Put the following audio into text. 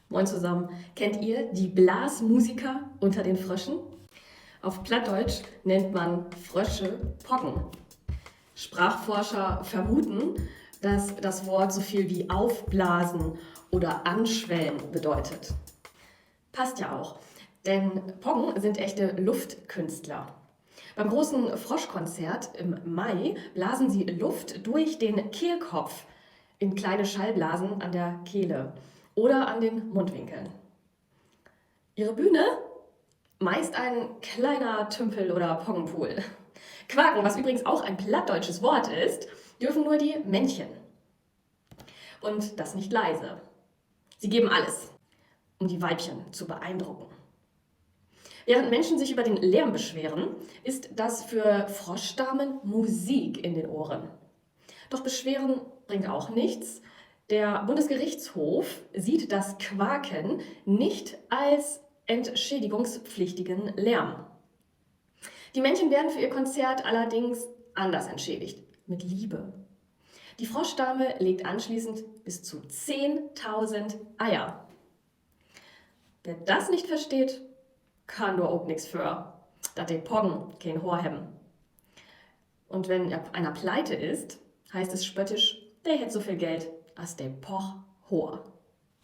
Moin zusammen. Kennt ihr die Blasmusiker unter den Fröschen? Auf Plattdeutsch nennt man Frösche Poggen. Sprachforscher vermuten, dass das Wort so viel wie aufblasen oder anschwellen bedeutet. Passt ja auch, denn Poggen sind echte Luftkünstler. Beim großen Froschkonzert im Mai blasen sie Luft durch den Kehlkopf in kleine Schallblasen an der Kehle oder an den Mundwinkeln. Ihre Bühne? Meist ein kleiner Tümpel oder Poggenpool. Quaken, was übrigens auch ein plattdeutsches Wort ist, dürfen nur die Männchen. Und das nicht leise. Sie geben alles, um die Weibchen zu beeindrucken. Während Menschen sich über den Lärm beschweren, ist das für Froschdamen Musik in den Ohren. Doch Beschweren bringt auch nichts. Der Bundesgerichtshof sieht das Quaken nicht als entschädigungspflichtigen Lärm. Die Männchen werden für ihr Konzert allerdings anders entschädigt, mit Liebe. Die Froschdame legt anschließend bis zu 10.000 Eier. Wer das nicht versteht, kann doch auch nichts für. Dat de Poggen kein Hor hebben. Und wenn einer pleite ist, heißt es spöttisch, der hätt so viel Geld als der Poch Hor.